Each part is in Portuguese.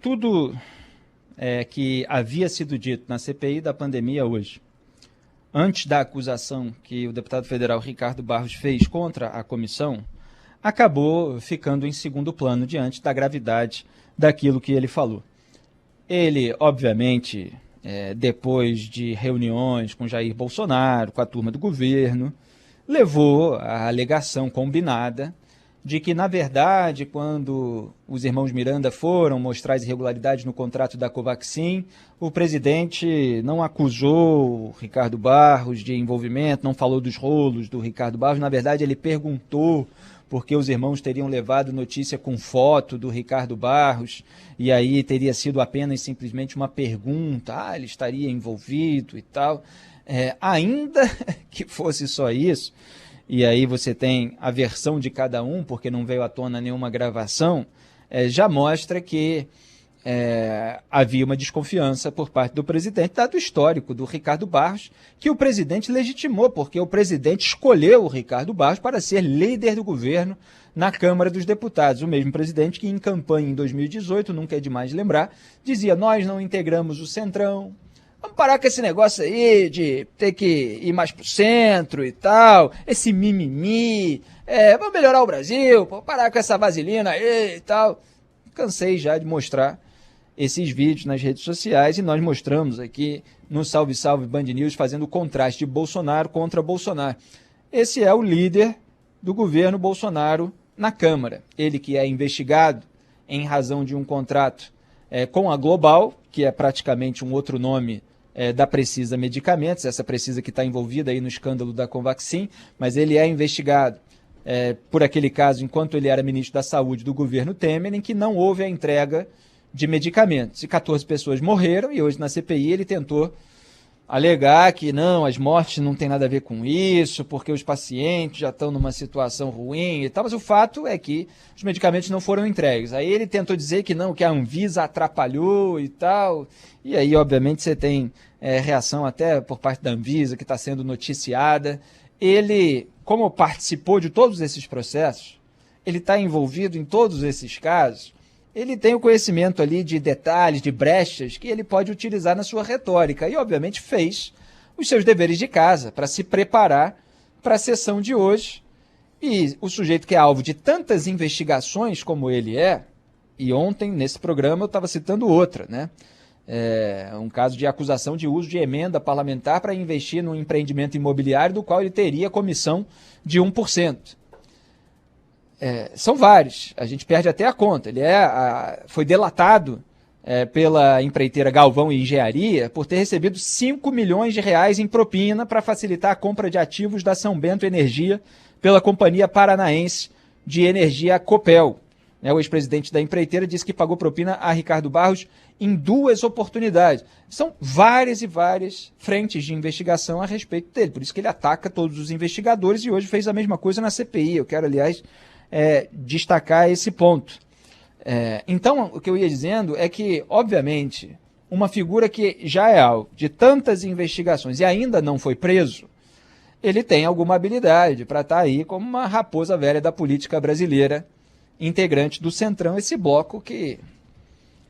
tudo que havia sido dito na CPI da pandemia hoje, antes da acusação que o deputado federal Ricardo Barros fez contra a comissão, acabou ficando em segundo plano diante da gravidade daquilo que ele falou. Ele, obviamente, depois de reuniões com Jair Bolsonaro, com a turma do governo, levou a alegação combinada de que, na verdade, quando os irmãos Miranda foram mostrar as irregularidades no contrato da Covaxin, o presidente não acusou o Ricardo Barros de envolvimento, não falou dos rolos do Ricardo Barros. Na verdade, ele perguntou porque os irmãos teriam levado notícia com foto do Ricardo Barros, e aí teria sido apenas simplesmente uma pergunta, ele estaria envolvido e tal. Ainda que fosse só isso, e aí você tem a versão de cada um, porque não veio à tona nenhuma gravação, já mostra que havia uma desconfiança por parte do presidente, dado o histórico do Ricardo Barros, que o presidente legitimou, porque o presidente escolheu o Ricardo Barros para ser líder do governo na Câmara dos Deputados. O mesmo presidente que, em campanha em 2018, nunca é demais lembrar, dizia: nós não integramos o Centrão, vamos parar com esse negócio aí de ter que ir mais pro centro e tal, esse mimimi, vamos melhorar o Brasil, parar com essa vaselina aí e tal. Cansei já de mostrar esses vídeos nas redes sociais e nós mostramos aqui no Salve Salve Band News fazendo o contraste de Bolsonaro contra Bolsonaro. Esse é o líder do governo Bolsonaro na Câmara. Ele que é investigado em razão de um contrato com a Global, que é praticamente um outro nome da Precisa Medicamentos, essa Precisa que está envolvida aí no escândalo da Covaxin, mas ele é investigado por aquele caso enquanto ele era ministro da Saúde do governo Temer, em que não houve a entrega de medicamentos. E 14 pessoas morreram, e hoje na CPI ele tentou alegar que não, as mortes não tem nada a ver com isso, porque os pacientes já estão numa situação ruim e tal, mas o fato é que os medicamentos não foram entregues. Aí ele tentou dizer que não, que a Anvisa atrapalhou e tal, e aí obviamente você tem reação até por parte da Anvisa, que está sendo noticiada. Ele, como participou de todos esses processos, ele está envolvido em todos esses casos, ele tem o conhecimento ali de detalhes, de brechas, que ele pode utilizar na sua retórica. E, obviamente, fez os seus deveres de casa para se preparar para a sessão de hoje. E o sujeito que é alvo de tantas investigações como ele e ontem, nesse programa, eu estava citando outra, né? Um caso de acusação de uso de emenda parlamentar para investir num empreendimento imobiliário do qual ele teria comissão de 1%. São vários, a gente perde até a conta. Ele foi delatado pela empreiteira Galvão e Engenharia por ter recebido 5 milhões de reais em propina para facilitar a compra de ativos da São Bento Energia pela Companhia Paranaense de Energia Copel. O ex-presidente da empreiteira disse que pagou propina a Ricardo Barros em 2 oportunidades. São várias e várias frentes de investigação a respeito dele, por isso que ele ataca todos os investigadores e hoje fez a mesma coisa na CPI. Eu quero, aliás, destacar esse ponto. Então, o que eu ia dizendo é que, obviamente, uma figura que já é alvo de tantas investigações e ainda não foi preso, ele tem alguma habilidade para estar aí como uma raposa velha da política brasileira, integrante do Centrão, esse bloco que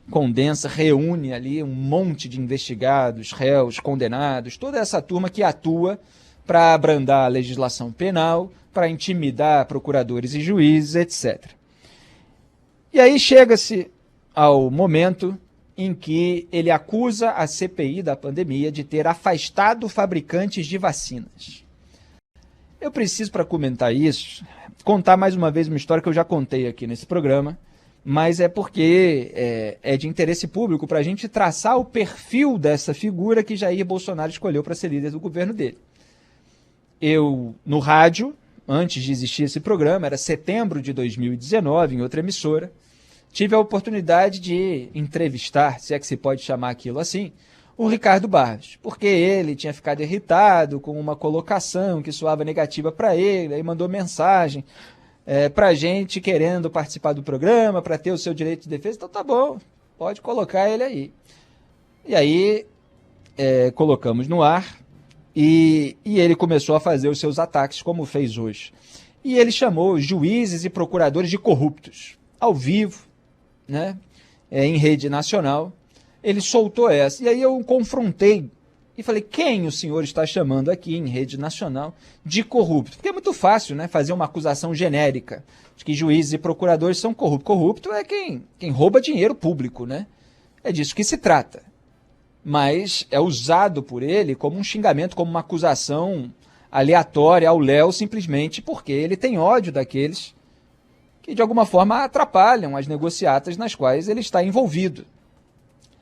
condensa, reúne ali um monte de investigados, réus, condenados, toda essa turma que atua para abrandar a legislação penal, para intimidar procuradores e juízes, etc. E aí chega-se ao momento em que ele acusa a CPI da pandemia de ter afastado fabricantes de vacinas. Eu preciso, para comentar isso, contar mais uma vez uma história que eu já contei aqui nesse programa, mas é porque é de interesse público para a gente traçar o perfil dessa figura que Jair Bolsonaro escolheu para ser líder do governo dele. Eu, no rádio, antes de existir esse programa, era setembro de 2019, em outra emissora, tive a oportunidade de entrevistar, se é que se pode chamar aquilo assim, o Ricardo Barros, porque ele tinha ficado irritado com uma colocação que soava negativa para ele, aí mandou mensagem para a gente querendo participar do programa, para ter o seu direito de defesa. Então tá bom, pode colocar ele aí. E aí colocamos no ar, e ele começou a fazer os seus ataques, como fez hoje. E ele chamou juízes e procuradores de corruptos, ao vivo, né? em rede nacional, ele soltou essa. E aí eu confrontei e falei, quem o senhor está chamando aqui em rede nacional de corrupto? Porque é muito fácil, né, fazer uma acusação genérica de que juízes e procuradores são corruptos. Corrupto é quem rouba dinheiro público, né? É disso que se trata. Mas é usado por ele como um xingamento, como uma acusação aleatória ao Léo, simplesmente porque ele tem ódio daqueles que de alguma forma atrapalham as negociatas nas quais ele está envolvido.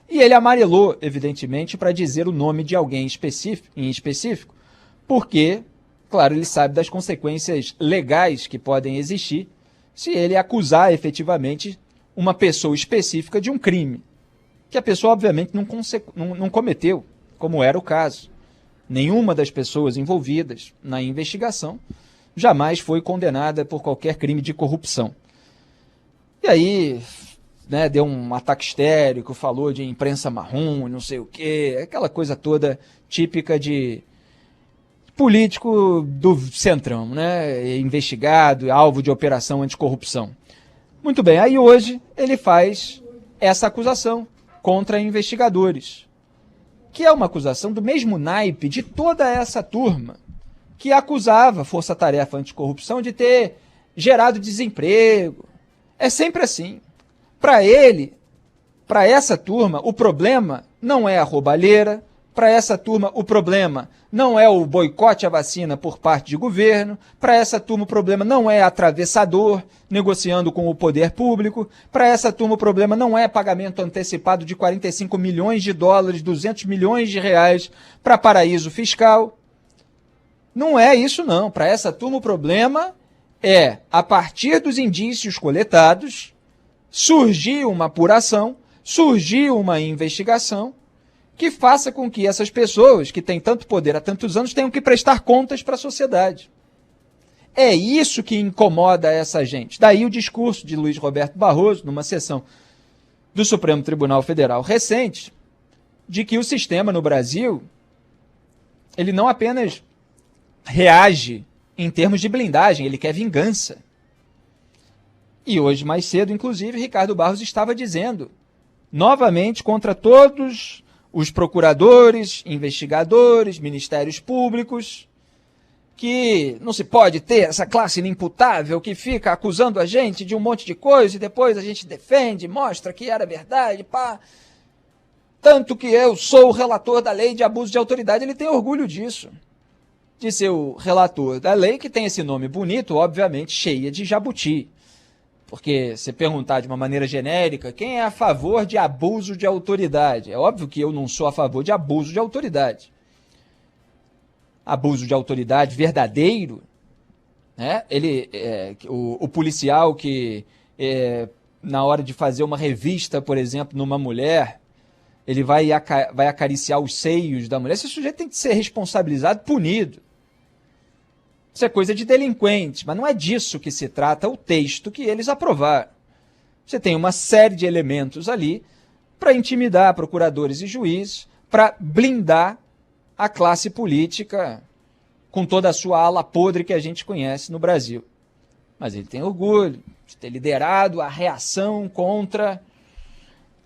E ele amarelou, evidentemente, para dizer o nome de alguém em específico, porque, claro, ele sabe das consequências legais que podem existir se ele acusar efetivamente uma pessoa específica de um crime, que a pessoa obviamente não cometeu, como era o caso. Nenhuma das pessoas envolvidas na investigação jamais foi condenada por qualquer crime de corrupção. E aí, né, deu um ataque histérico, falou de imprensa marrom, não sei o quê, aquela coisa toda típica de político do Centrão, né, investigado, alvo de operação anticorrupção. Muito bem, aí hoje ele faz essa acusação contra investigadores, que é uma acusação do mesmo naipe de toda essa turma que acusava a Força Tarefa Anticorrupção de ter gerado desemprego. É sempre assim. Para ele, para essa turma, o problema não é a roubalheira, para essa turma o problema não é o boicote à vacina por parte de governo, para essa turma o problema não é atravessador negociando com o poder público, para essa turma o problema não é pagamento antecipado de 45 milhões de dólares, 200 milhões de reais para paraíso fiscal. Não é isso não, para essa turma o problema é, a partir dos indícios coletados, surgiu uma apuração, surgiu uma investigação que faça com que essas pessoas que têm tanto poder há tantos anos tenham que prestar contas para a sociedade. É isso que incomoda essa gente. Daí o discurso de Luiz Roberto Barroso, numa sessão do Supremo Tribunal Federal recente, de que o sistema no Brasil, ele não apenas reage em termos de blindagem, ele quer vingança. E hoje, mais cedo, inclusive, Ricardo Barros estava dizendo, novamente, contra todos os procuradores, investigadores, ministérios públicos, que não se pode ter essa classe inimputável que fica acusando a gente de um monte de coisa e depois a gente defende, mostra que era verdade, pá. Tanto que eu sou o relator da lei de abuso de autoridade, ele tem orgulho disso, de ser o relator da lei, que tem esse nome bonito, obviamente, cheia de jabuti. Porque se perguntar de uma maneira genérica, quem é a favor de abuso de autoridade? É óbvio que eu não sou a favor de abuso de autoridade. Abuso de autoridade verdadeiro, né? O policial que, na hora de fazer uma revista, por exemplo, numa mulher, ele vai acariciar os seios da mulher. Esse sujeito tem que ser responsabilizado, punido. Isso é coisa de delinquente, mas não é disso que se trata o texto que eles aprovaram. Você tem uma série de elementos ali para intimidar procuradores e juízes, para blindar a classe política com toda a sua ala podre que a gente conhece no Brasil. Mas ele tem orgulho de ter liderado a reação contra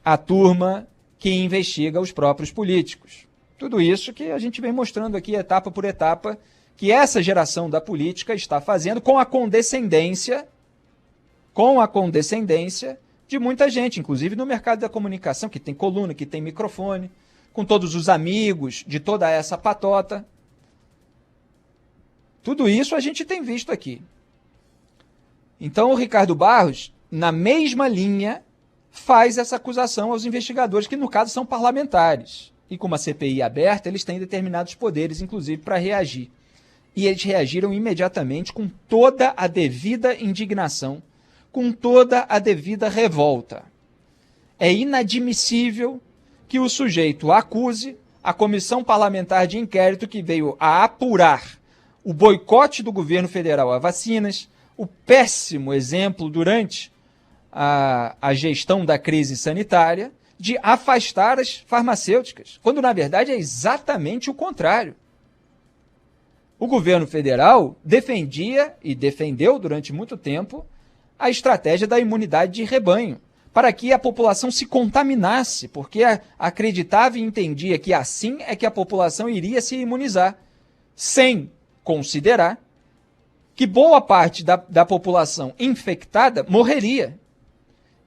a turma que investiga os próprios políticos. Tudo isso que a gente vem mostrando aqui, etapa por etapa, que essa geração da política está fazendo com a condescendência de muita gente, inclusive no mercado da comunicação, que tem coluna, que tem microfone, com todos os amigos de toda essa patota. Tudo isso a gente tem visto aqui. Então o Ricardo Barros, na mesma linha, faz essa acusação aos investigadores, que no caso são parlamentares. E com uma CPI aberta, eles têm determinados poderes, inclusive, para reagir. E eles reagiram imediatamente com toda a devida indignação, com toda a devida revolta. É inadmissível que o sujeito acuse a comissão parlamentar de inquérito que veio a apurar o boicote do governo federal a vacinas, o péssimo exemplo durante a gestão da crise sanitária de afastar as farmacêuticas, quando na verdade é exatamente o contrário. O governo federal defendia e defendeu durante muito tempo a estratégia da imunidade de rebanho, para que a população se contaminasse, porque acreditava e entendia que assim é que a população iria se imunizar, sem considerar que boa parte da população infectada morreria.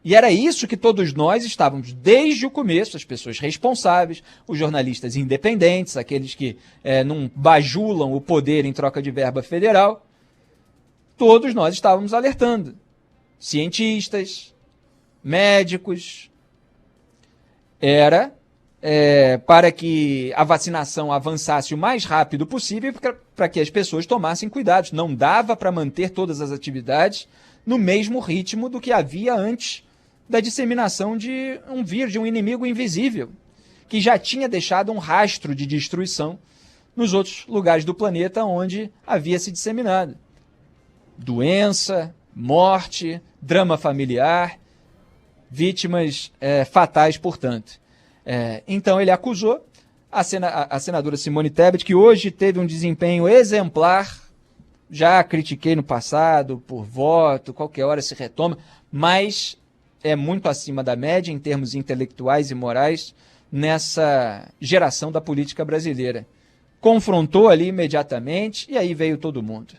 E era isso que todos nós estávamos, desde o começo, as pessoas responsáveis, os jornalistas independentes, aqueles que não bajulam o poder em troca de verba federal, todos nós estávamos alertando. Cientistas, médicos, era para que a vacinação avançasse o mais rápido possível para que as pessoas tomassem cuidados. Não dava para manter todas as atividades no mesmo ritmo do que havia antes da disseminação de um vírus, de um inimigo invisível, que já tinha deixado um rastro de destruição nos outros lugares do planeta onde havia se disseminado. Doença, morte, drama familiar, vítimas fatais, portanto. Então ele acusou a senadora Simone Tebet, que hoje teve um desempenho exemplar, já critiquei no passado por voto, qualquer hora se retoma, mas é muito acima da média em termos intelectuais e morais nessa geração da política brasileira. Confrontou ali imediatamente e aí veio todo mundo.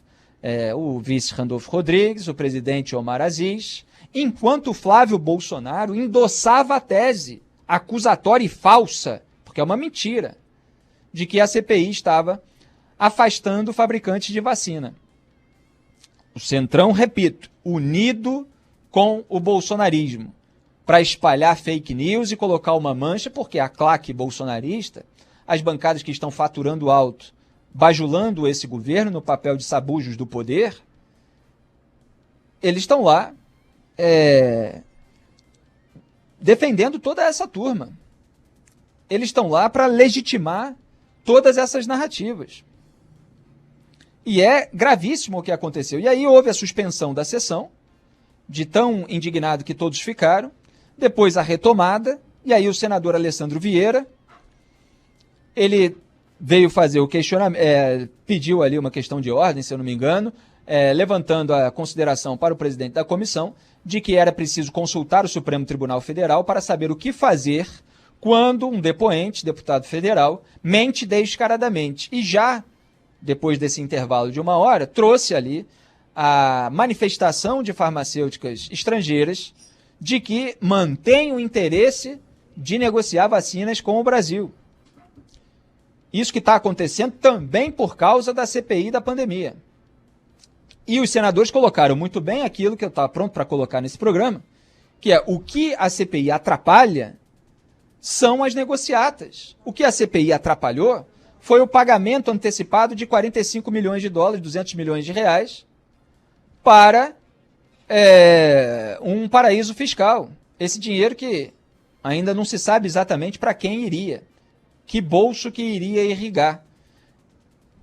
O vice Randolfo Rodrigues, o presidente Omar Aziz, enquanto Flávio Bolsonaro endossava a tese acusatória e falsa, porque é uma mentira, de que a CPI estava afastando fabricantes de vacina. O Centrão, repito, unido com o bolsonarismo, para espalhar fake news e colocar uma mancha, porque a claque bolsonarista, as bancadas que estão faturando alto, bajulando esse governo no papel de sabujos do poder, eles estão lá defendendo toda essa turma. Eles estão lá para legitimar todas essas narrativas. E é gravíssimo o que aconteceu. E aí houve a suspensão da sessão, de tão indignado que todos ficaram, depois a retomada, e aí o senador Alessandro Vieira, ele veio fazer o questionamento, pediu ali uma questão de ordem, se eu não me engano, levantando a consideração para o presidente da comissão de que era preciso consultar o Supremo Tribunal Federal para saber o que fazer quando um depoente, deputado federal, mente descaradamente. E já, depois desse intervalo de 1 hora, trouxe ali a manifestação de farmacêuticas estrangeiras de que mantém o interesse de negociar vacinas com o Brasil. Isso que está acontecendo também por causa da CPI da pandemia. E os senadores colocaram muito bem aquilo que eu estava pronto para colocar nesse programa, que é o que a CPI atrapalha são as negociatas. O que a CPI atrapalhou foi o pagamento antecipado de 45 milhões de dólares, 200 milhões de reais, para um paraíso fiscal. Esse dinheiro que ainda não se sabe exatamente para quem iria, que bolso que iria irrigar.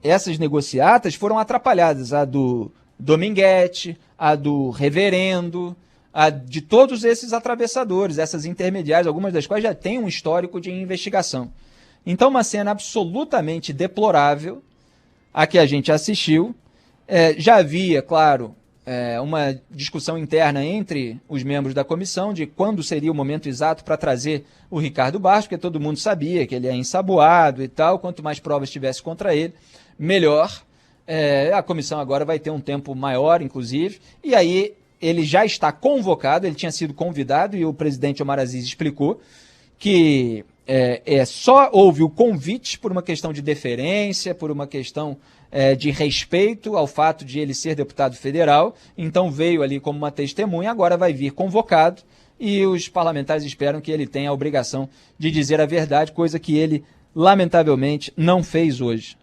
Essas negociatas foram atrapalhadas, a do Dominguete, a do Reverendo, a de todos esses atravessadores, essas intermediárias, algumas das quais já têm um histórico de investigação. Então, uma cena absolutamente deplorável a que a gente assistiu. Já havia, claro, uma discussão interna entre os membros da comissão de quando seria o momento exato para trazer o Ricardo Barros, porque todo mundo sabia que ele é ensaboado e tal, quanto mais provas tivesse contra ele, melhor. A comissão agora vai ter um tempo maior, inclusive, e aí ele já está convocado, ele tinha sido convidado e o presidente Omar Aziz explicou que só houve o convite por uma questão de deferência, por uma questão de respeito ao fato de ele ser deputado federal, então veio ali como uma testemunha, agora vai vir convocado e os parlamentares esperam que ele tenha a obrigação de dizer a verdade, coisa que ele, lamentavelmente, não fez hoje.